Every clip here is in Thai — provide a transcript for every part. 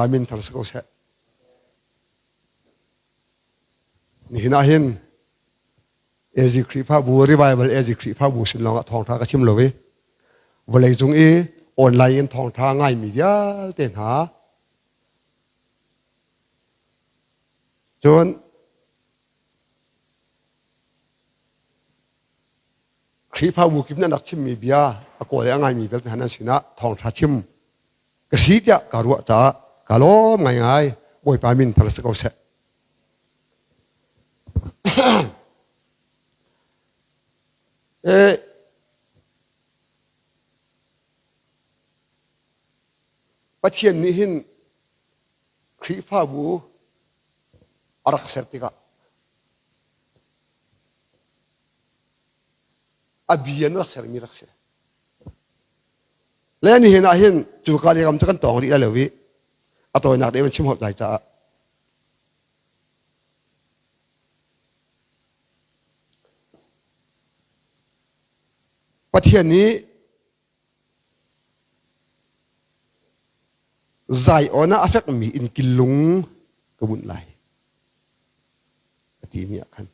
Amin thar sako se ni hina hin ezi kripa bu revival ezi kripa bu sin longa thong tha ka chim lowe volei jung e online thong tha ngai mi ya ten ha chon kripa bu kip na nak chim mi bia a ko le ngai mi bel hanan sina thong tha chim ka si kya ka ru cha ka lom ngai ngai boi pa min thar sako se Pathian ni hin kripa bu arak sertika abian rak ser mi rak se le ni hin a hin chu ka le kam chakan tong ri la lewi atoi nak de man chim hop dai cha Pathian ni zai ona affect mi in kilung kabun lai ati mi akan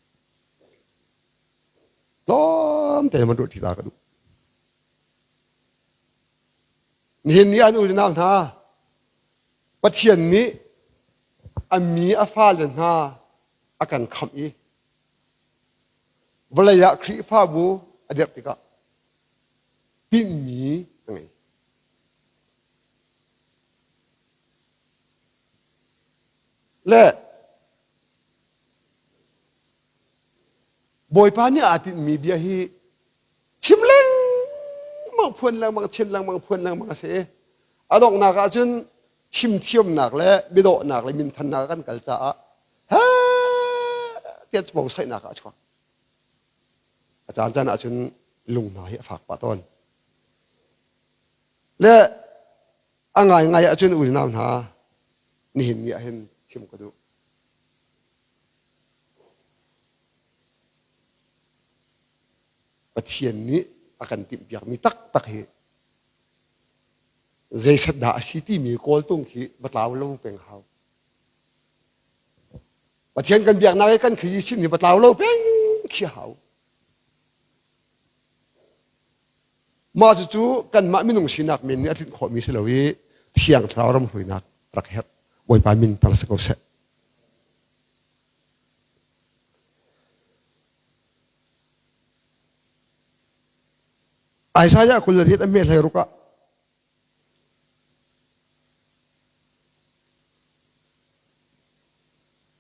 lom te man ro thi ta ka du ni anu na tha Pathian ni ami afal na akan kham i walaya khri pha bu adek tika tin mi ngai le boy pa ni atin mi bia hi chimleng mang phun lang mang chen lang mang phun lang mang se adok na ka chun chim thiom nak le bido nak le min than na kan kal cha ha tiat bong sai na ka chwa ajan a chun lung na hi phak pa ton le angai ngai a chun u nam na ni hin ya hin chim ko du Pathian ni akan tim piak mi tak tak hi zai sadda asiti mi kol tung khi batlaw lo peng hau Pathian kan biak na kan khi sin ni batlaw lo peng khi hau ma chu kan ma minung sinak min ni atin kho mi selawi siang thrawram huinak rak het boi pa min tal sako se ai saya kul ri ta me lai ruka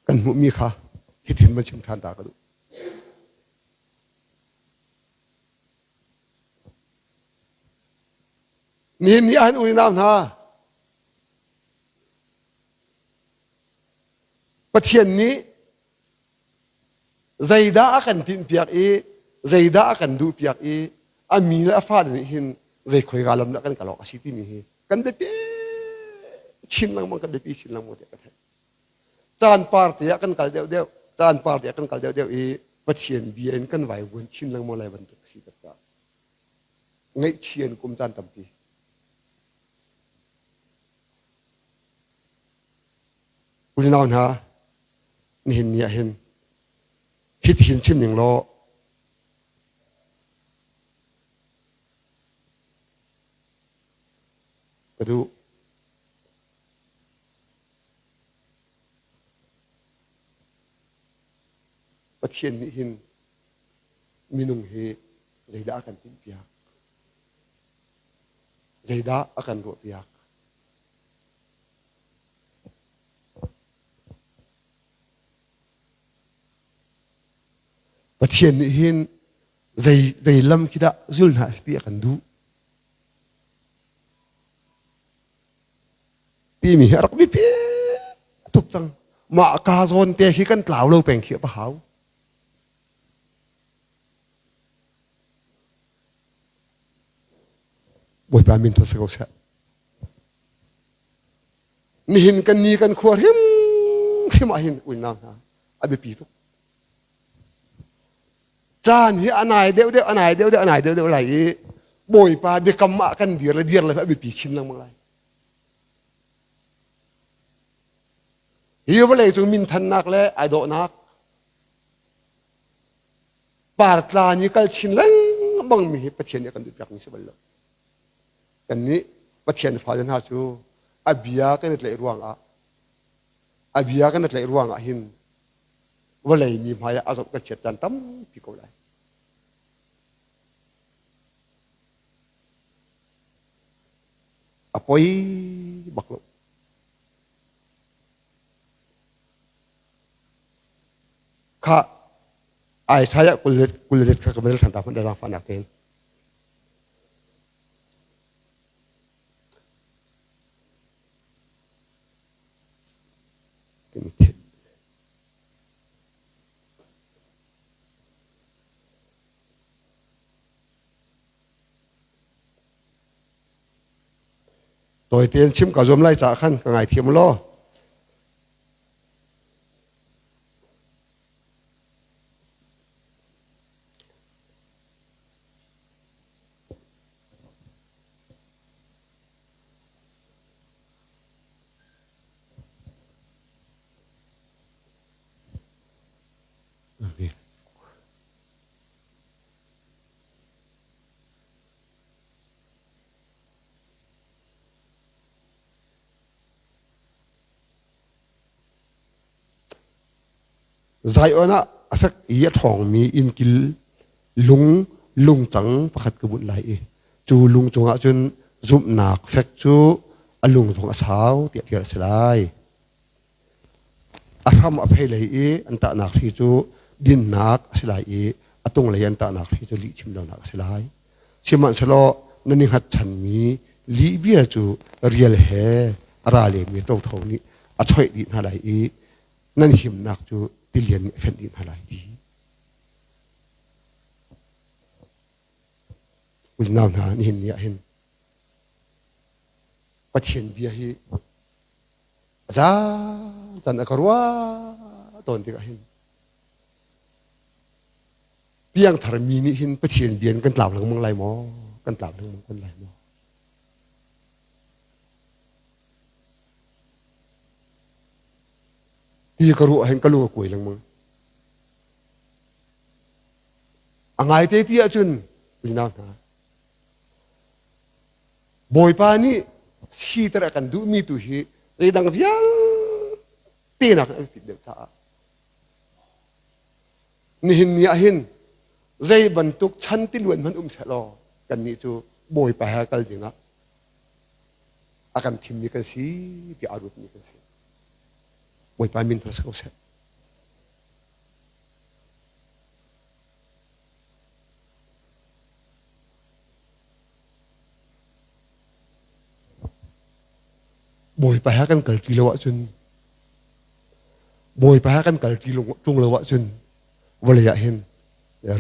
kan mu mi kha hitin ma chim than ta ka du ni an u nam na Pathian ni zaida akan tin piak e zaida akan du piak e ami la fa ni hin zai khoi galam na kan kalok asiti mi hi kan be pe chin lang mang kan be pi chin lang mo te ka thai chan party akan kal deu deu chan party akan kal deu deu e Pathian bien kan vai won chin lang mo lai ban tu si ta ngai chien kum chan tam pi uli naw na ni hin ya hin hit hin chim ning lo kadu Pathian ni hin minung he zaida akan tin piak zaida akan ro piak Pathian ni hin zai lam kida zul na pi akan du pi mi rak bi pi tuk chang ma ka zon te hi kan tlaw lo peng khi pa hau boi pa min tho se ko sa ni hin kan ni kan khor him a hin ui nam ha abi pi tu chan hi anai deu lai boi pa be kam ma kan dir la abi pi chin lang mang lai hiu vale chu min than nak le ai do nak par tla ni kal chin lang bang mi pathian ni kan du pyak ni se bal lo kan ni pathian fa jan ha chu abia kan le ruang a abia kan le ruang a hin vale mi maya azam ka chet tan tam pi ko lai apoi baklo kha ai saya kulit ka kabel thanta pun dalam fanak ten tôi tiền chim cả zoom lại trả khăn cả ngày thiêm lo zai ona asak iya thong mi in kil lung chang pakhat ka but lai chu lung chunga chun zum nak fek chu alung thong asau tia selai aram a phei lai anta nak thi chu din nak selai atung lai anta nak thi chu li chim lo nak selai siman selo nani hat chan mi li bia chu real he ara le mi to thong ni a choi di na lai nan him nak chu billion fen din halai di ul naw na ni hin ya hin pathian bia hi za tan akarwa ton ti ka hin piang thar mi ni hin pathian bian kan tlaw lang mong lai mo kan tlaw lang mong kan lai mo ti karu hen kalu koi lang mang angai te ti achun ina na boy pa ni si tara kan du mi tu hi re dang vial te na kan ti de sa ni hin ya hin zai bantuk chan ti luan man selo kan ni chu boy pa ha kal dinga akan thim ni kan si ti arut ni kan si boy pa min tras ko se boy pa ha kan kal ti lo wa chun boy pa ha kan kal ti lo chung lo wa chun wala ya hin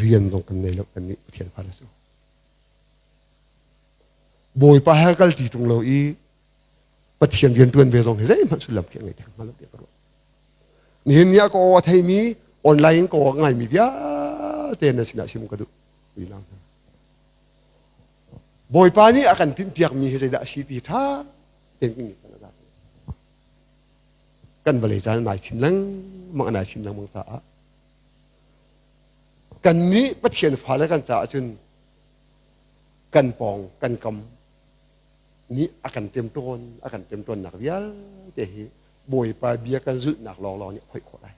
rian dong kan nei lo kan ni thian pha la chu boy pa ha kal ti chung lo pathian rian tuan ve dong he zai man su lam ke ngai thang ma lo te ko ni nia ko thai mi online ko ngai mi bia te na sina sim ka du bilang boy pa ni akan tin piak mi he zai da si ti tha ten ki ni kan balai jan nai chin lang mang nai chin lang mang ta kan ni pathian pha la kan cha chun kan pong kan kam ni akan tem ton nak vial te hi boy pa bia kan zu nak lo ni khoi kho dai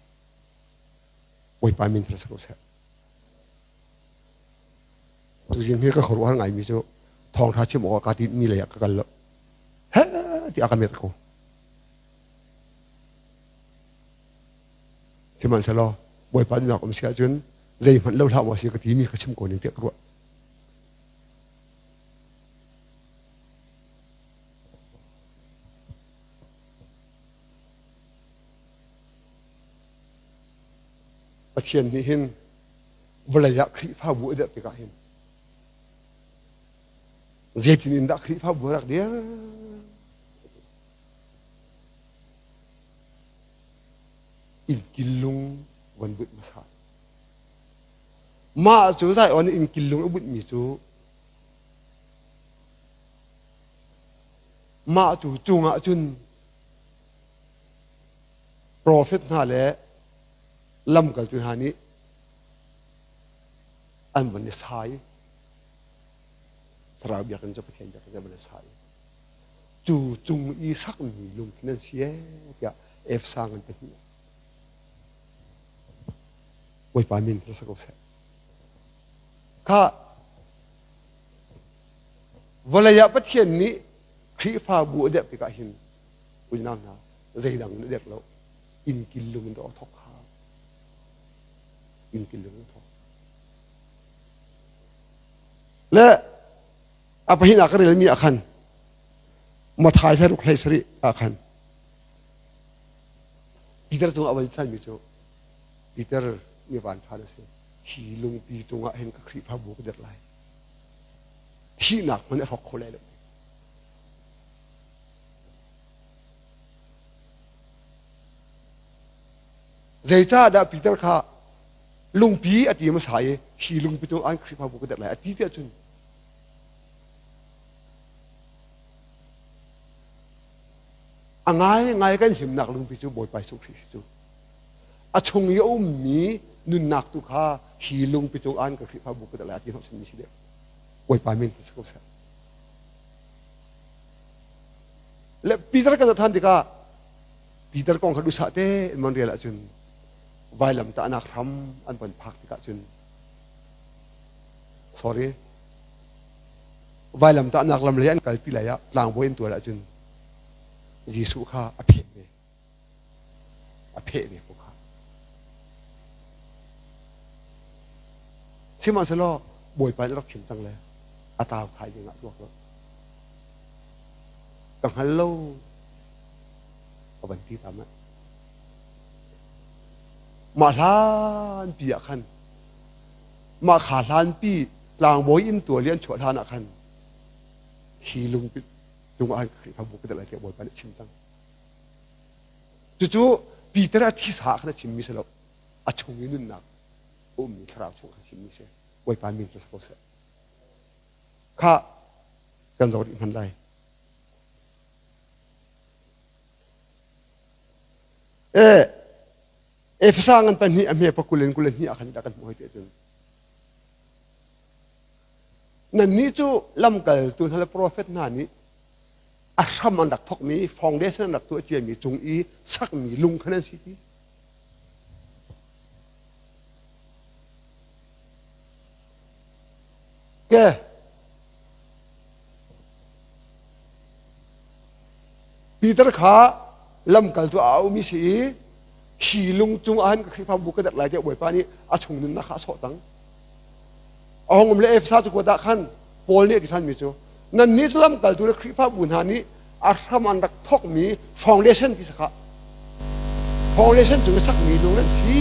boy pa min tras ko sa tu jing he ka khor wa ngai mi chu thong tha chim o ka ti ni le ka kal lo ha ti akan met ko thì mình sẽ lo bồi bán nhỏ cũng sẽ chuyến dây vẫn lâu thạo mà sẽ có tí mi có chim cổ những tiệc ruộng và thiền ni hin vừa là dạ khí pha bụi được cả hin dây thì nên đã khí pha bụi đặc đĩa in kilung wan but masa ma chu sai on in kilung but mi chu ma chu chunga chun prophet na le lam kal tu hani an ban sai tra bia kanจะไปแข่งจะban saiจูจุงอีสักมีลุงนั่นเสียจะเอฟสร้างกันเป็นไว้ปามินรัศกเสข้าวลายะปะเทียนนี้ครีฟ้าบัวเด็กไปกับหินอุจนานะใจดังเด็กแล้วอินกินลุงดอกทอกข้าอินกินลุงทอกและอภินักเรื่องมีอาคันมาถ่ายให้ลูกใครสริอาคันปีเตอร์ตรงอวัยท่านมิโจปีเตอร์มีวันทานเสียขี่ลุงปีตรงเห็นกับครีฟ้าบัวก็เด็กไรที่หนักมันจะทอกโคเลยใจจ้าดาปีเตอร์ข้าลุงปีอดีตมาสายขี่ลุงปีตรงอันครีฟ้าบัวก็เด็กไรอดีตจุนง่ายกันหิมหนักลุงพิจูบอยไปสุขสิจูอาชงยอมมีนุนหนักตุข้าหีลุงพิจูอันกับคริพาบุกตะลาที่เขาสมิชิเดียวบอยไปมินสักคนและปีตร์กันท่านที่ก้าปีตร์กองขดุสัตย์มันเรียลจุนไวลำตานักทำอันเป็นพักที่ก้าจุน sorry ไวลำตานักลำเลียนกับปีไหลอะกลางบอยตัวละจุนยิสุข้าอภิเษกพวกข้าที่มันสโลบอยไปแล้วรับเข็มจังเลยอาตาขายยังไงตัวเขาต้องฮัลโหลเอาบันทีตามนะมาล้านปีอะคันมาขาล้านปีลางบอยอินตัวเลี้ยนฉวดทานอะคันฮีลุงจงอ่านพระบุตรอะไรเกี่ยวกับการชิมจังจู่ๆปีเตอร์ที่สาขณะชิมมิเสลอาชงยินุนนักมีคราวชงชิมมิเสไว้ปามินจะสกุลเสข้ากันจะวันมันได้ฟสร้างกันเป็นนี่อเมริกากุลเลนนี่อาคันดักันมวยเตจนนั่นนี่จู่ลำกันตัวทะเลโปรเฟตนานี้อาชมันดักทอกมีฟองเดชนักตัวเจียมีจงอีสักมีลุงขนาดสิที่แกปีเตอร์ขาลำกันตัวเอามีสีขี่ลุงจงอันกับคริพาบุกระดักหลายเจ้าบ่อยป้านี้อาชงนึงนะคะสอตังเอางมเลเอฟซาจุกดักขันโพลเนี่ยที่ท่านมีจูนั่นนี่ลำกันตัวคริพาบุญหานี้อาชมันดักทอกมีฟองเดชันที่สักฟองเดชันจุดสักมีลุงนั่นสิ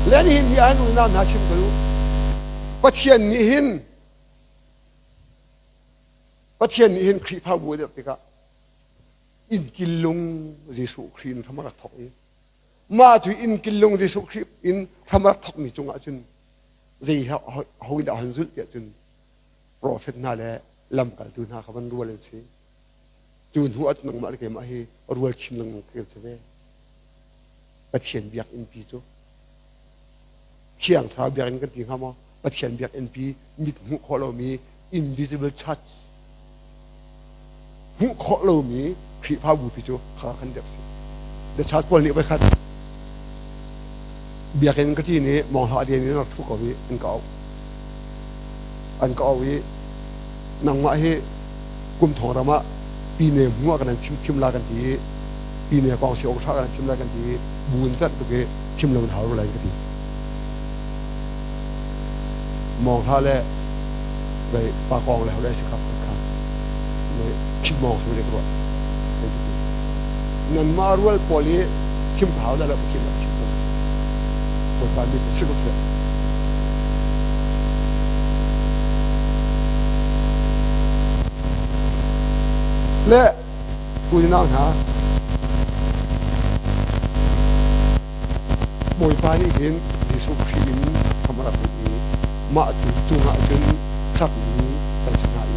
และนี่ที่อันนู้นน่าชิมกันรู้ปะเทียนนี่หินคริพาบุญเด็กติกะอินกิลลงยิสุครีนธรรมรักทอกนี้มาถึงอินกิลลงยิสุครีอินธรรมรักทอกมีจงอาจุนจีเขาอินดาฮันซุลเกจุนโปรเฟตน่าแหละลำกันตุนหาขบันรัวเลยสิจุนหัวจุนมาเกี่ยมาให้รัวชิมลังเกี่ยวเสวยปะเทียนเบียกอินพีจูเชียงทราเบียกอินกันตีข้ามปะเทียนเบียกอินพีมิดหุขอเรามี invisible touch หุขอเรามีคริพาบุพิจูขาขันเด็กสิเดี๋ยวชาร์จบอลนี้ไปคัดเบียกันก็ที่นี้มองหาเดียนี้เราทุกคนวิอันก็เอาวินั่งมาให้กุมทองรำมาปีเนหัวกันนั่นชิมลากันทีปีเนกองเสียงชากันชิมลากันทีบุญจัดตัวเกชิมลากันหาอะไรกันทีมองท่าแล้วไปปากองแล้วได้สิครับเลยคิดมองสุดเลยครับนั่นมารู้ว่าพอลีคิมเผาแล้วเราไปคิดว่าปวดบ้านมีสิ่งเสียและกูจะนั่งหาบอยฟ้านี่เห็นที่สุขีนธรรมะบุตรีมาจุงหาจนสักนี้เป็นสงาย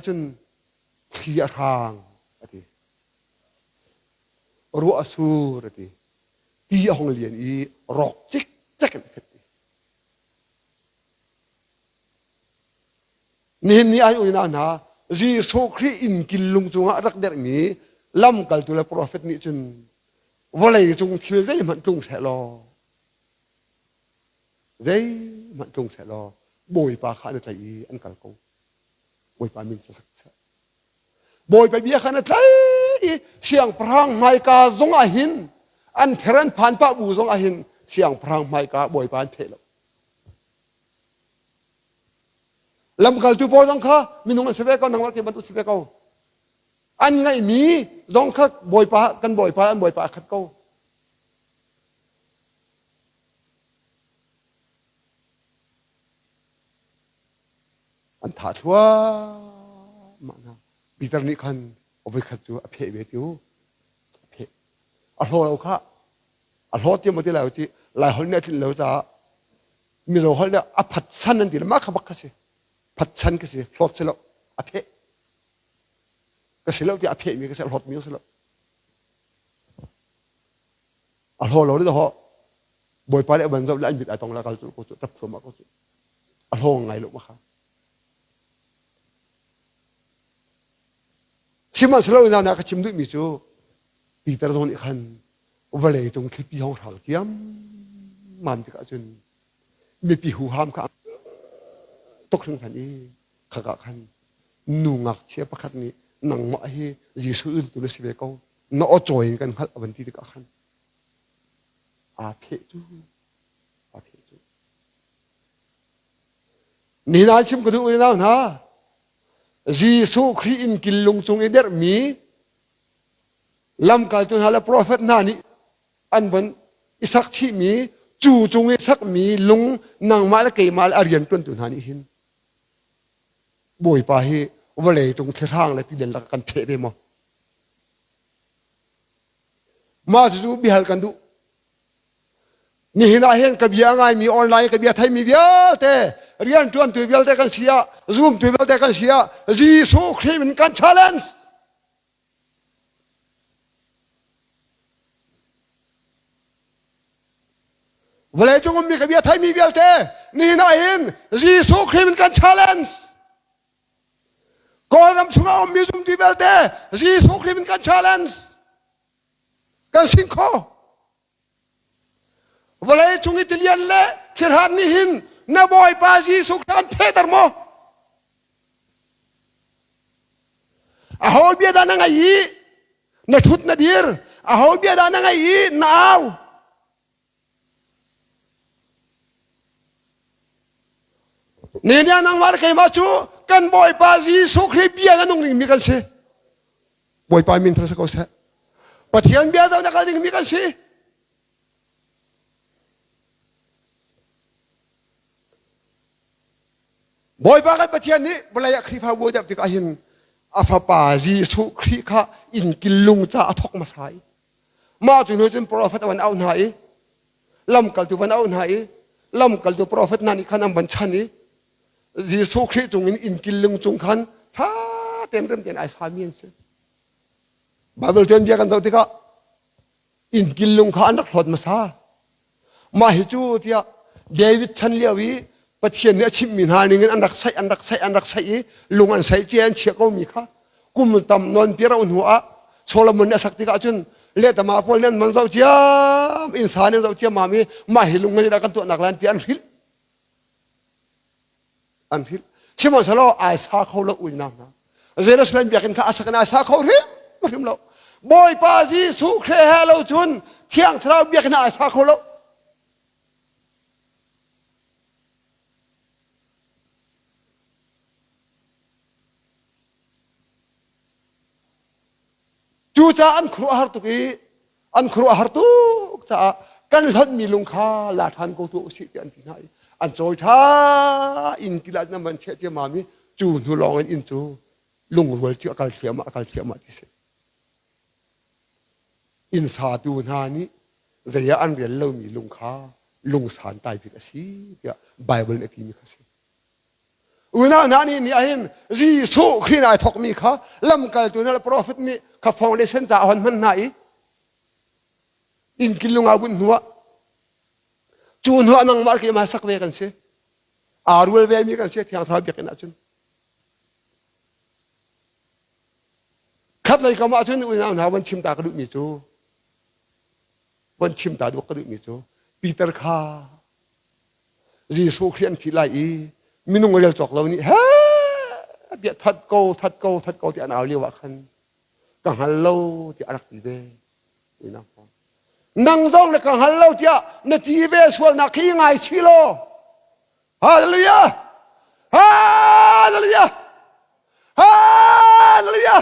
จนเสียทางอะไรรัวสูรอะไรที่ห้องเรียนอีรอกจิกจักกันขึ้นนี่อายุน่าหนาจีโซครีอินกินลุงจงอารักเด็กนี้ล้ำกันตัวละโปรเฟตนี้จนว่าอะไรจงทิลใจมันจงเสลอใจมันจงเสลอบอยปาขาดใจอันกัลกูบอยปามินจะสักบอยไปเบียขันใจเสียงพรางไมกาจงอาหินอันเทรันผ่านป้าบูจงอาหินเสียงพรางไมกาบอยปานเพลลำกัลตูโปจงข้ามีนุ่งเสเวก้านังวัดเก็บบันทุเสเวก้าอันไงมีจงข้าบอยปากันบอยปาอันบอยปาขัดก้าอันถาดว่ามันนะปีตรนิคันเอาไปขัดจูอภิเวทิวอภิอัลโหเราข้าอัลโหที่มันที่เราที่หลายคนเนี่ยที่เราจะมีเราคนเนี่ยอภัดสันนั่นดีละมากขบักกันสิพัดชันก็สิหลอดเสลอภิก็สิลที่อภิมีก็สิหลอดมีก็สิลอัลโหเราเนี่ยเหรอบอยไปแล้วมันจะเล่นบิดไอตองละกันจุดก็จุดตับสมก็จุดอัลโหไงลูกมาค่ะชิมันสลายนาก็ชิมด้วยมิจูปีเตอร์โดนอีกขันวันเลยตรงคลิปที่ห้องทางเทียมมันจะกระจุนมีปีหูห้ามข้าตกถึงขันนี้ขากขันนุ่งอักเชียประคันนี้หนังมาให้ยิสุอื่นตัวสิเวก้านอจอยกันพัดวันที่ตกขันอาเพจูอาเพจูนี่นายชิมก็ดูนะยิสุครีอินกินลงจงเอเดอร์มีลำการจนหาละโปรเฟตนานี่อันบนอิสักชีมีจู่จงอิสักมีลงนางมาละเกยมาละอารียนเป็นตุนหานี่หินบอยไปวันเลยตรงเทางเลยพี่เดินละกันเทไปมั้งมาจู่บิฮัลกันดูนี่น่าเห็นกับยังไงมีออนไลน์กับยังไทยมีเยอะแต่เรียนจวนตัวเวลแต่กันเสียซูมตัวเวลแต่กันเสียจีสูครีมันกัน challenge วันเลยจงมีกับยังไทยมีเวลแต่นี่น่าเห็นจีสูครีมันกัน challenge ก่อนนำสุงเอามีซูมตัวเวลแต่จีสูครีมันกัน challenge กันสิงโควันเลยจงอิตาเลียนเล่คิดหันนี่หินน่าบอยปาจีสุกันเพดร์โมอาหูเบียดานังไงน่าชุดน่าดีร์อาหูเบียดานังไงน่าเอาเนี่ยนังวาร์กไอ้มาชูกันบอยปาจีสุครีเบียดานุ่งนิ่งมีกันสิบอยปามินทรัสก็เสียปัทยันเบียดานักนิ่งมีกันสิบอยปากันปะเทียนนี้เวลาอยากครีฟ้าวัวจับติกอาหินอาฟาปาจีสุครีข้าอินกิลุงจ้าทอกมาใส่มาจุนจนโปรเฟตวันเอาไหนลำกัลตัววันเอาไหนลำกัลตัวโปรเฟตนั่นอีกขันอันบัญชันนี้จีสุครีจงอินกิลุงจงขันท่าเต็มเต็มเต็มไอสามีนเสบาเบิลเทียนเบียกันตัวติกาอินกิลุงข้าอันรักหลอดมาซามาฮิจูที่เดวิดชันเลียวีปัจเจียนเนี่ยชิมมินหานี่เงินอันรักใส่อันรักใส่อันรักใส่ลุงอันใส่เจียนเชี่ยก็มีค่ะกุมตำนอนเปียร์อุ่นหัวโซลามอนเนี่ยสักติกาจนเล่ตมาพอลเนี่ยมันเจ้าเจียมอินสานเนี่ยเจ้าเจียมมามีมาเห็นลุงเงินได้กันตัวนักแลนเปียนฟิลอันฟิลชิมอนสโลไอซาเขาละอุ่นน้ำนะเจรุสเลมอยากกินข้าอาศักนาซาเขาเรียบริมเราบอยปาซีสุเคเฮเราจุนเที่ยงเท้าเบียกนาไอซาเขาละจูจ้าอันครัวฮาร์ตุกีอันครัวฮาร์ตุกจ้ากันหลังมีลุงค้าลาทันกูตัวสิอันที่ไหนอันโจยท่าอินกิลาน้ำมันเชี่ยเจ้ามามีจูนุลองอันอินจูลุงรวยเจ้าการเสียมาที่เสอินซาดูนานี้เรียอันเรียนเริ่มมีลุงค้าลุงสารตายพิกษีเจ้าไบเบิลเอพีมีกษี una nani ni ahin Jisu khina ai thok mi kha lam kal tu na prophet mi kha foundation cha hon man nai in kilunga bun nuwa chu nuwa nang mar ke ma sak ve kan se arul ve mi kan se thiang thra bi kan achun khát lấy cái mà chứ người nào nào vẫn chim ta cái được mi chú vẫn chim ta được cái được mi chú Peter Kha Giêsu Christ khi lại mình nung người chọc lâu ni ha biết thật câu thì anh áo liêu khăn càng hắn lâu thì ăn gì về người nào năng dòng là càng hắn lâu thì nó thì về xuân là khi ngày xí lo Hallelujah Hallelujah Hallelujah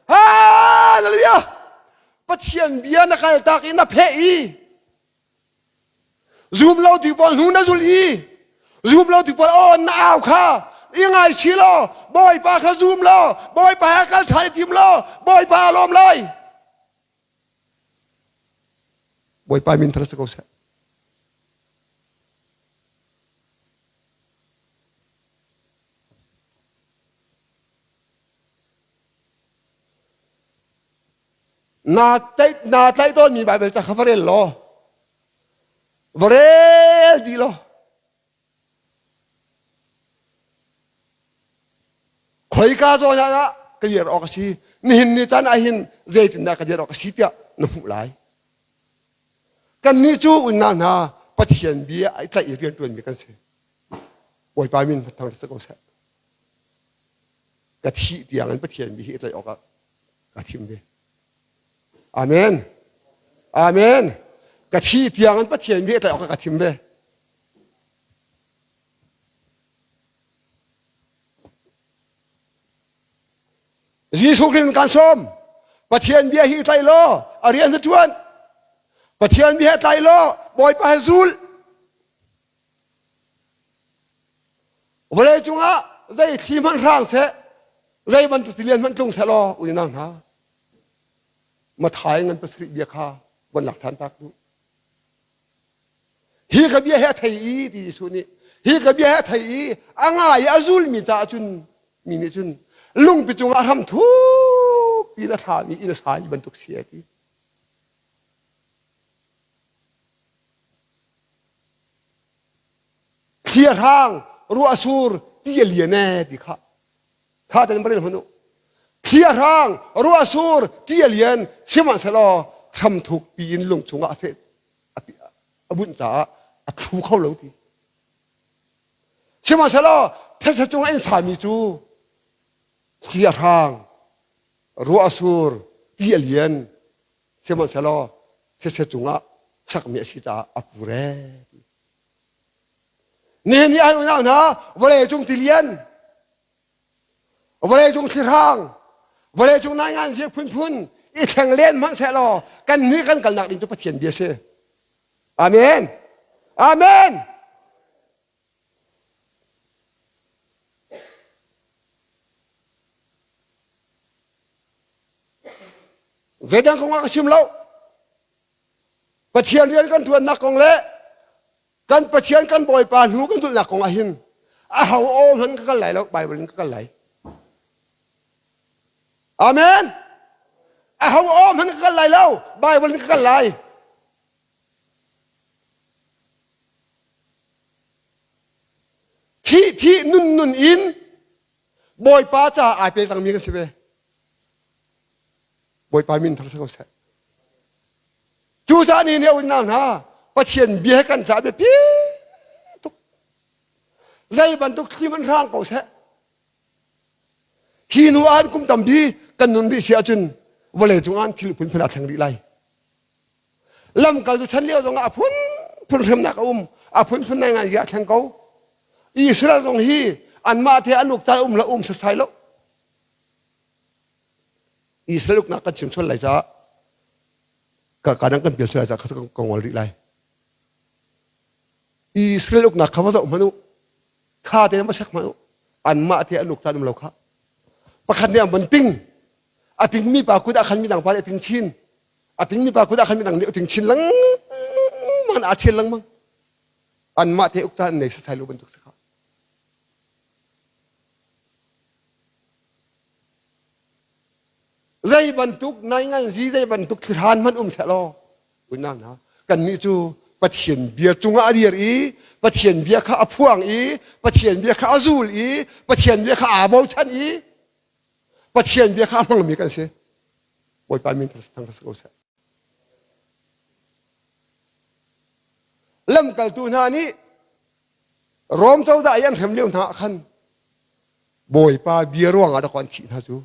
Hallelujah ปะเทียนเบียนักตากินนับเพอีซูมเราที่บอลหูนัจุลีซูมเราที่บอลอ้อนน่าเอาค่ะยังไงชิโลบอยปาขซูมโลบอยปากันถ่ายทีมโลบอยปาลมเลยบอยปามินทรัสกุศลนาไตต้นมีใบเบลจะขับเรลโลบเรลดีโลคอยกาโซยานะก็เยอะออกสินี่หินนี่จันไอหินเจตินนะก็เยอะออกสิเปียนุ่มไหลกันนี่จูอุนนานาปะเทียนเบียไอใจเรียนตัวมีกันเสียบอยปามินทางสกุลเสกะทิเดียงนั้นปะเทียนเบียใจออกกะทิมเบียอาเมนอาเมนกะทิเพียงนั้นปะเทียนเบียใจออกกะทิมเบียGiêsu Christ kan som pathian bia hi tai lo arian tuan pathian bia tai lo boy pa zul vole chunga zai thi man rang se zai ban tu lian man tung se lo ui nang ha ma thai ngan pasri bia kha ban lak than tak du hi ka bia he thai i ti su ni hi ka bia he thai i angai azul mi cha chun mi ni chunลุงไปจงอาทำทุกปีละทามีอินสายบรรทุกเสียทีเขียทางรัวสูรที่เลียนแน่ดิค่ะถ้าแต่ไม่ได้พนุเขียทางรัวสูรที่เลียนเชื่อมันสลอทำทุกปีนลุงจงอาเฟตอบุญจ๋าครูเข้าลงทีเชื่อมันสลอเทศจงอินสายมีจูเขียทางรัวสูรที่เลียนเชื่อมันสลอเทศจงอาสักเมียสิตาอปุเรนี่นี่อันนั้นนะวันเอจงติเลียนวันเอจงที่ทางวันเอจงนายงานเสียพุ่นอีแข่งเล่นมันเสลอกันนี้กันนักดินจะปะเทียนเบียเสอาเมนอาเมนเวดังคงอาชิมแล้วปะเทียนเรียนกันทวนนักกองเละกันปะเทียนกันบ่อยปานหูกันตุนักกองอาหินอาหาโอมันก็ไหลแล้วใบบนก็ไหลอาเมนอาหาโอมันก็ไหลแล้วใบบนก็ไหลที่นุ่นอินบ่อยป้าจ่าอายเปสังมีกันสิเวบ่อยป้ามินทัศน์เขาเสจูซานี่เนี่ยอุ่นน้ำนะปะเทียนเบียกันสาเบียปีทุกใจบรรทุกที่มันร่างเขาเสขีนูอันกุมตำบีกันนุนบีเสียจุนวันเลยจงอันคิลุพุนพนักแห่งดีไลลำกัลตุฉันเลี้ยวตรงอาพุนพุนเทมนักอาพุนในงานยาแข่งเขาอิสราเอลตรงฮีอันมาเทอนุกใจละสุดท้ายแล้วอิสราเอลนักกันชิมชนไหลจ้าก็การนั้นกันเปลี่ยนเสื้อจากเขากองวอลลีไลอิสราเอลนักเขาว่าจะมนุษย์ข้าเดินมาชักมนุษย์อันมาเทอนุกใจเราค่ะประคันเนี่ยมันติ้งอาพิงมีปากุดอาคันมีดังพาอาพิงชินอาพิงมีปากุดอาคันมีดังเดียวถึงชินลังมันอาเชนลังมั้งอันมาเทอุกใจในสายลูกบรรทุกสัก ใจบรรทุกในงานซีใจบรรทุกทานมันเสลอคุณนั่นนะกันนี่จูปะเทียนเบียจุงอาเดียรีปะเทียนเบียข้าพวงอีปะเทียนเบียข้าอาซูลอีปะเทียนเบียข้าอาบอชันอีปะเทียนเบียข้ามังมีกันเสียบอยปามินทั้งทั้งสกลำกัลตูนานี้รวมเจ้าได้ยังเข็มเลี้ยวหน้าขันบอยปาเบียร่วงอะไรก่อนขีดฮะจู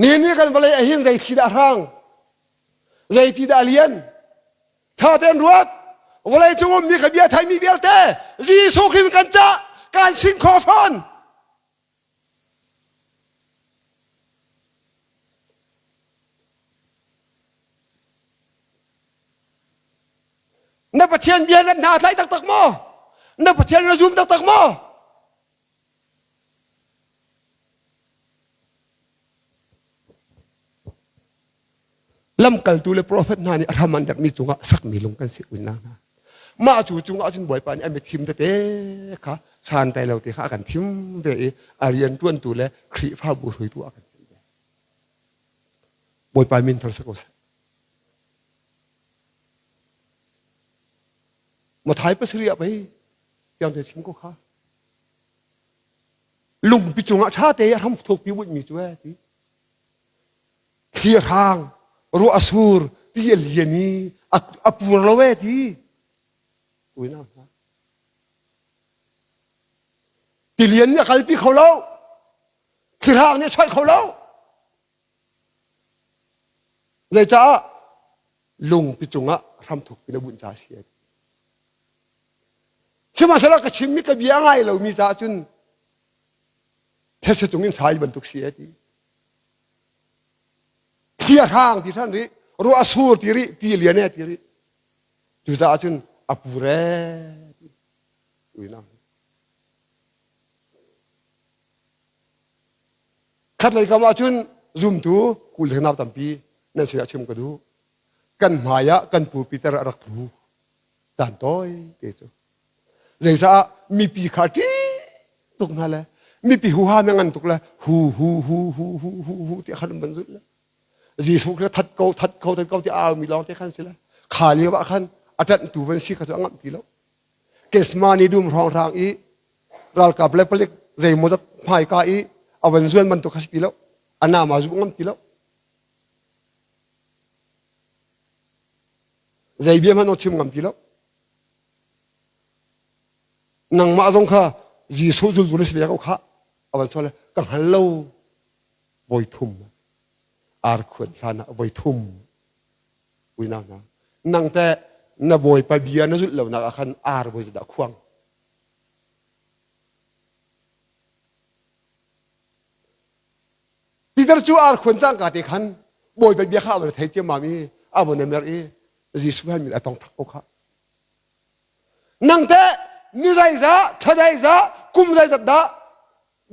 นี่กันเวลาเห็นใจขีดอะไรใจพิดาเลียนถ้าเดินรวดเวลาจงมีขบียไทยมีเบียเต้จีสุขิมกันจะการชิงคอฟอนนับเทียนเบียนนาไทยตักหม้อนับเทียนระจุมตักหม้อลำกัลตูเลโปรเฟตนานี่อามันจากมีจุงะสักมีลงกันเสียอุ่นนะมาจู่จุงะจนบ่อยปานไอ้เม็ดทิมเตะค่ะชานแต่เราตีข้ากันทิมเตะอาเรียนต้วนตูและครีฟ้าบุรุษตัวกันบ่อยปานมินทรสกุลมาถ่ายไปเสียไปยังเด็กชิมก็ค่ะลุงปิจุงะชาเตะทำถูกพิบุญมีจ้วยที่เขียทางรู้อสูรที่เลียนี่อับวรละเวทีอุ้ยน่าที่เลียนเนี่ยใครพี่เขาเล่าที่ทางเนี่ยใช่เขาเล่าเลยจ้าลุงปิจุงะทำถูกพิบุญจ่าเชียที่มาสละกชิมมิกระเบียงไงเรามีจ่าจุนเทศจุงยังสายบรรทุกเสียทีเขียทางที่ท่านนี้รู้อสูรที่ริพี่เลียนเนี่ยที่ริจุจ่าจุนอับเรอุ้ยน้ำขัดเลยคำว่าจุนซุ่มตูกุลเห็นนับตั้งปีนั่นเสียชิมกระดูกันหมายะกันปูปีตระรักผูจานต้อยเตจูเจษามีปีขาดีตุกนั่นแหละมีปีหูฮาไม่งั้นตุกละหูที่ขันบรรจุละจีสุกเนี่ยทัดเกาที่อ้าวมีลองที่ขันสิละขาเลี้ยวขันอาจารย์ตูเป็นสิเขาจะงับปีแล้วเกสมานีดูมรองทางอีรัลกับเล็บเล็กใจมดพายกาอีเอาวันส่วนมันตุกขัสปีแล้วอันน่ามาจุงับปีแล้วใจเบี้ยมันเอาชิมงับปีแล้วนังมาตรงข้าจีสุจุลสิเบียเขาข้าเอาวันส่วนเลยกังฮัลโหลบอยทุ่มอาร์ขวัญชนะบอยทุ่มวินานะนังแต่นบอยไปเบียนสุดเหล่านักขันอาร์บอยจะดักขวางปีเตอร์จูอาร์ขวัญจ้างกาติขันบอยไปเบียข้าวมันไทยเจ้ามามีอาวันนั้นเมื่อจีสุให้มีอะไรต้องทักเขาข้านังแต่นิสัยซะทะใจซะกุมใจสัตดา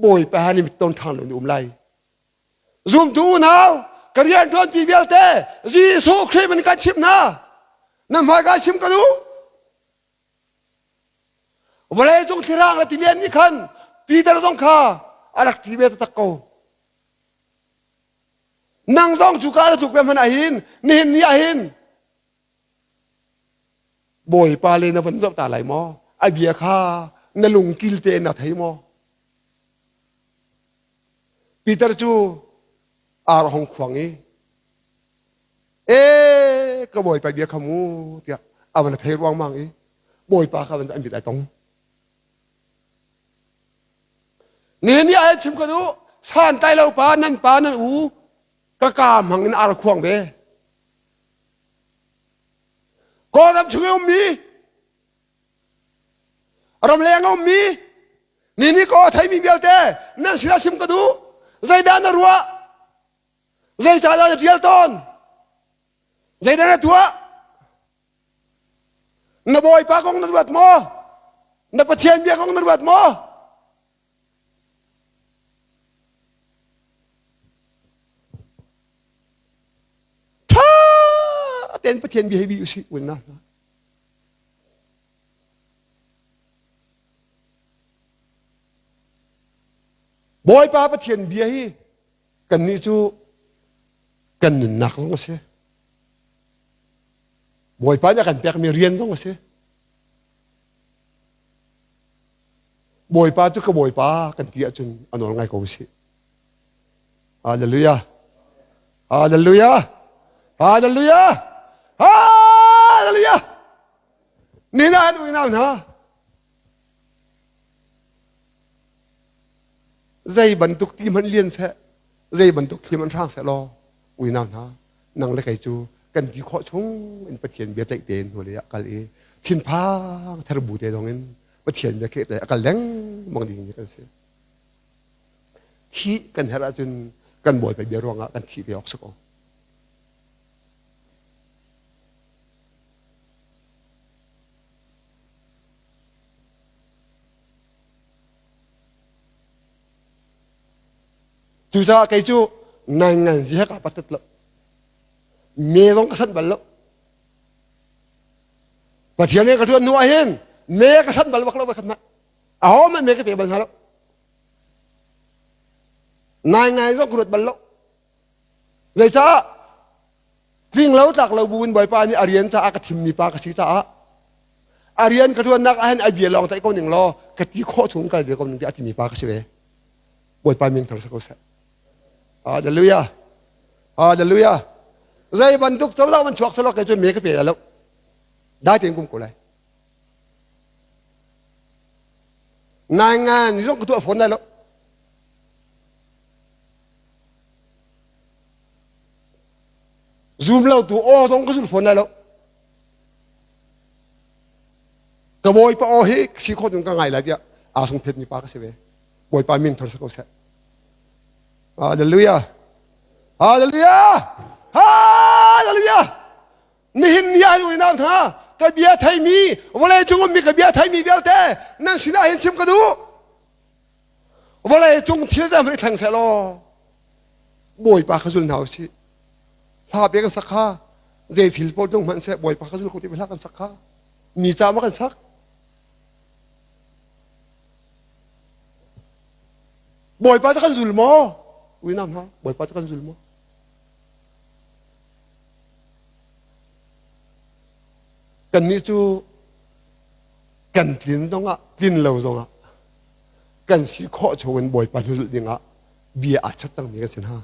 บอยไปหานิมิตต้นทางเลยไล่ซุ่มดูนาวกระเรียนโดนปีเวลเต้จีสุครีมันกันชิมนะนั่นหมายการชิมกันดูวันไหนจงที่ร่างและที่เรียนนี่คันปีแต่ละต้องข้าอะไรที่เวทตะโกนั่งต้องจุกการถูกเป็นมันอาหินนี่อาหินบอยปาเลนะวันจบตาไหลมอไอเบียข้านลุงกิลเตนะไทยมอปีเตอร์จูอารหงขวางก็บอยไปเบียขมูเดียเอาวันเพลวังมั่งบอยปาข้าวันอันบิดไอตองนี่ไอชิมกันดูชานไตเราปานั่นอูกะกามหังอินอารขวางเบก็รำช่วยมีรำแรงมีนี่ก็ไทยมีเบียลเต้นั่นสิลาชิมกันดูใจด้านรัวใจจ่าด้านเจียลตอนใจด้านตัวนบอยปากของนรวดมอนปะเทียนเบียของนรวดมอท่าเต้นปะเทียนเบียให้บิวสิวันนั้นบ บอยป้าประเทียนเบียฮีกันนี่จูกันหนักลงมาเสียบอยป้าจะกันเปียกมีเรียนลงมาเสียบอยป้าจุกบอยป้ากันเปียจนอันนั้นไงก็วิสิฮาเลลูยาฮาเลลูยาฮาเลลูยาฮาเลลูยานี่นะดูนะใจบรรทุกที่มันเลียนเสะใจบรรทุกที่มันร่างเสะรออุ้ยน้ำนะนั่งเล็กไก่จูกันกี่ข้อชงเป็นประเทียนเบียดเตะเตนหัวเลยอะกันเอทิ้นพางทะระบุเตะตรงนั้นประเทียนเบียดเตะกันแรงมองดีอย่างนี้กันเสียขี้กันเฮระจนกันบ่อยไปเบียร์รวงอะกันขี้ไปออกสักองจูซาไก่จูนั่งงานเสียกับปัตตละเมียต้องกระสันบัลละประเทศนี้ก็ทวนนัวเห็นเมียกระสันบัลวักละวักมาเอาไม่เมียก็เปลี่ยนบัลฮะละนั่งงานต้องกระโดดบัลละเลยจ้าทิ้งเราจากเราบุญบ่อยปานี่อาเรียนจ้าก็ทิมมีปากระสีจ้าอาเรียนก็ทวนนักอาเห็นไอเบียลองแต่ก็หนึ่งรอกะทิข้อสูงกันเดี๋ยวก็หนึ่งที่อาทิมีปากระสีเวบ่อยปามิงทรสกุลเสฮาเลลูยาฮาเลลูยาใจบรรทุกเจ้าเรามันชกสลอกกันจนเมียก็เปลี่ยนแล้วได้เต็มกุมกูเลยนายงานนี่ต้องกระตัวฝนได้แล้วซูมเราตัวโอ้ต้องกระสุนฝนได้แล้วกระโวยปะโอเฮสิโคตรยังกังไงล่ะเดียอาสงเพชรมีปากก็เสียบวยปามินทรสกุลเสฮาเลลูยาฮาเลลูยาฮาเลลูยานี่หินยาอยู่ในน้ำท่ากระเบียไทยมีวันไรจงมีกระเบียไทยมีเบียเต้นั่นสินะเห็นชิมกระดูวันไรจงเทียจะไม่แทงเสลอบวยปากขจุลหนาวสิพาเบียกันสักข้าเจฟิลโปจงมันเสบวยปากขจุลคนที่ไปลักกันสักข้ามีจามากันสักบวยปากจะกันจุลมอวิน้ำท่าบวยปากจะกันจุลมอกันนี่จูกันกินต้องอ่ะกินเราต้องอ่ะกันสีข้อโชว์กันบ่อยปานหุ่นยังอ่ะเบียอาชัดจังมีกันสินะ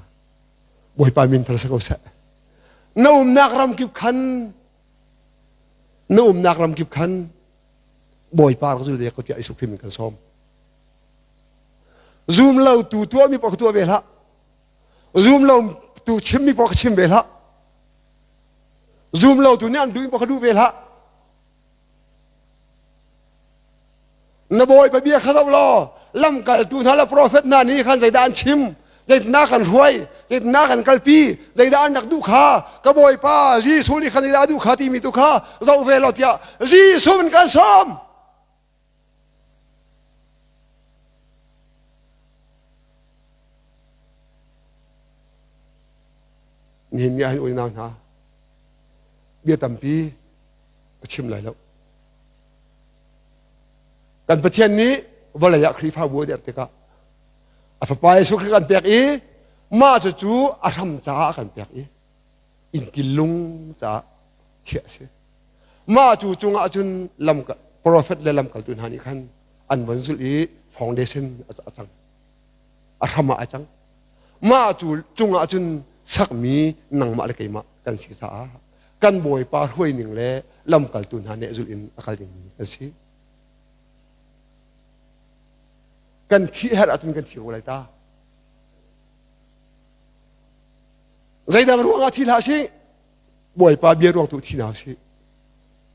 บ่อยปานมินพระสกุลเสนุ่มนักรำกิบขันนุ่มนักรำกิบขันบ่อยปานก็จะเรียกก็ที่ไอสุพิมกันซ้อมซูมเราตัวมีปอกตัวเบลฮะซูมเราตัวชิมมีปอกชิมเบลฮะซูมเราตัวนี้อันดูมีปอกดูเบลฮะนบอยไปเบียข้าวล้อลำกัลตูนั่นละโปรเฟตนานี้ขันใจด้านชิมใจหน้ากันรวยใจหน้ากันกัลปีใจด้านนักดูขากระบอยป้าจีสูนี่ขันใจด้านดูขาที่มีตุขาเราเวลาเตียจีสูมันกันซ้อมนี่มีอะไรอุ่นนานฮะเบียตั้มปีก็ชิมไหลแล้วกันประเทศนี้วันละอยากครีฟ้าวัวเดียร์ติกะอาฟไปสุขกันเปียกอีมาจะจูอาทำจ้ากันเปียกอีอินกิลุงจ้าเชี่ยสิมาจูจงอาจุนลำกับโปรเฟตและลำกับตุนหานิคันอันวันสุดอีฟองเดชันอาจังอาทำมาอาจังมาจูจงอาจุนสักมีนังมาอะไรกันมากันศึกษากันบ่อยปาห้วยหนึ่งและลำกับตุนหาเนจุลินอาการอย่างนี้กันสิกันขี้เหรอตุนกันขี้อะไรตาใจดำรู้ว่าที่ลาสิบ่อยปาเบียร์วงตุที่นาสิ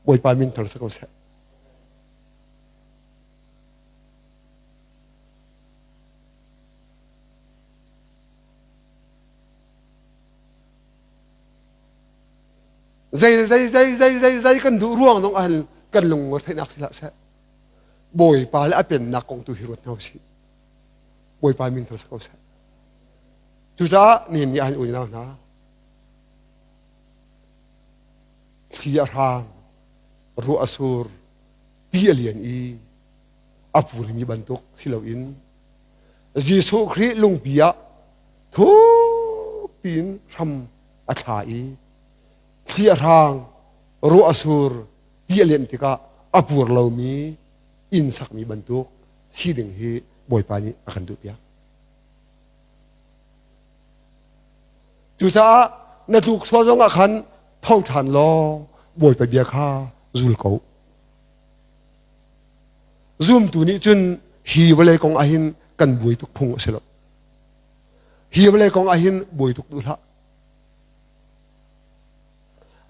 บ่อยปามินทรสกุลเสใจกันดูร่วงน้องอันกันลงมาที่นักศิลป์เสบ่อยปาและเป็นนักกองตุฮิรุตนาสิบ่อยปามินทรสกุลเสจุจ้านี่มีอันอุ่นแล้วนะที่อารังรูอาสูรปีเลียนอีอับวุนมีบรรทุกที่เราอิน Giêsu Christ lung bia thu pin ram athai thia rang ro asur pia len tika apur lo mi in sak mi bantuk si ding hi boy pani akan du pia tu sa na tuk so zong akan thau than lo boy pa bia kha zul ko zoom tu ni chun hi wale kong ahin kan bui tuk phung selo hi wale kong ahin bui tuk du la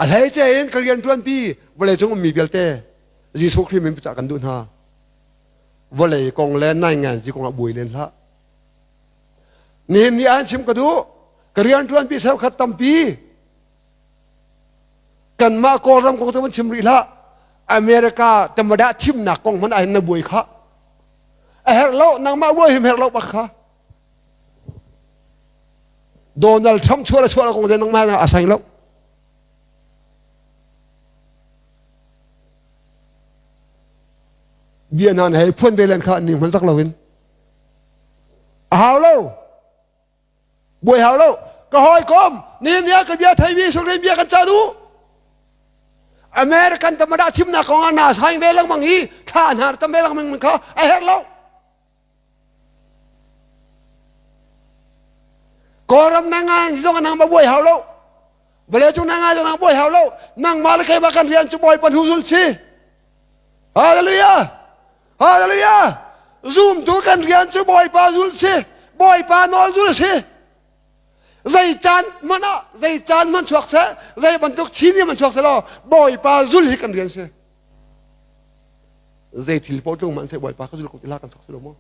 a lai che in karian tuan pi wale chung mi belte Giêsu Christ min cha kan du na wale kong len nai ngan ji kong bui len la nim ni an chim ka du karian tuan pi sao khat tam pi kan ma ko ram ko to chim ri la America tamada thim na kong man ai na bui kha a her lo nang ma bui him her lo ba kha Donald Trump chua la kong de nang ma na asai lo bia nan hai phun ve len kha ning man sak lawin a hao lo bui hao lo ka hoi kom ni nia ka bia thai wi sok le bia kan cha du American tamada thim na kong ana sai ve lang mang hi tha na tam ve lang mang kha a her lo koram nanga jong nang ba bui hao lo bale chung nanga jong nang bui hao lo nang ma le kai ba kan rian chu boy pan hu sul chi hallelujah hallelujah zoom tu kan rian chu boy pa zul chi boy pa nol zul chi dây chan man chuak se dây ban tuk chin man chuak se lo boy pa zul hi kan rian se dây thil po tung man se boy pa ka zul ko ti la kan sak se lo mo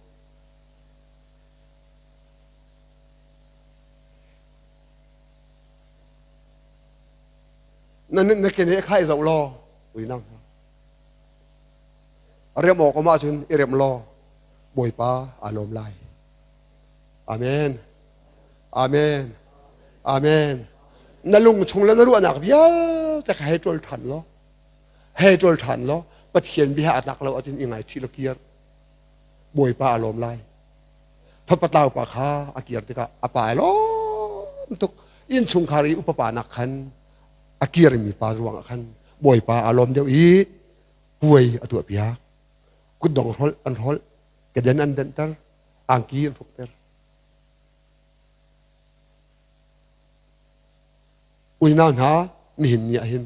นั่นเกณฑ์ให้เรารออุ้ยนั่งเรียมออกมาจนเรียมรอบอยป้าอารมณ์ไล่อาเมนอาเมนอาเมนนั่นลุงชงแล้วนั่นรู้อันหนักเยอะแต่ให้ตัวทันล้อให้ตัวทันล้อปะเทียนบิหาหนักเราอาจจะยังไงที่เราเกียร์บอยป้าอารมณ์ไล่พระปะเตาปะค้าอาเกียร์ติกะอาปายล้อตุกอินชงคารีอุปปานักขันอาเกียร์มีปลาร่วงขันบอยปลาอารมณ์เดียวอีป่วยตัวเปียกุดดองฮอลอันฮอลกระเด็นอันเดินเตอร์อังกีนฟุกเตอร์อุ้ยน่าหนามีหินเนี่ยหิน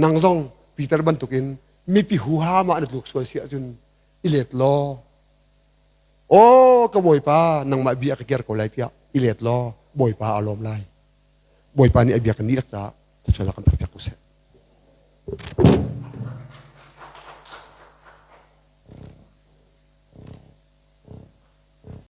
นางซ่องปีเตอร์บันตุกินมีปีหูฮามาอันตุกสวยเสียจนอิเลตลอโอ้ก็บอยปลานางมาเบียกเกียร์ก็ไล่เปียอิเลตลอบอยปลาอารมณ์ไล่บอยปลานี่ไอเบียกันนี่รักษาจะช่วยเรากันเพียงกุศล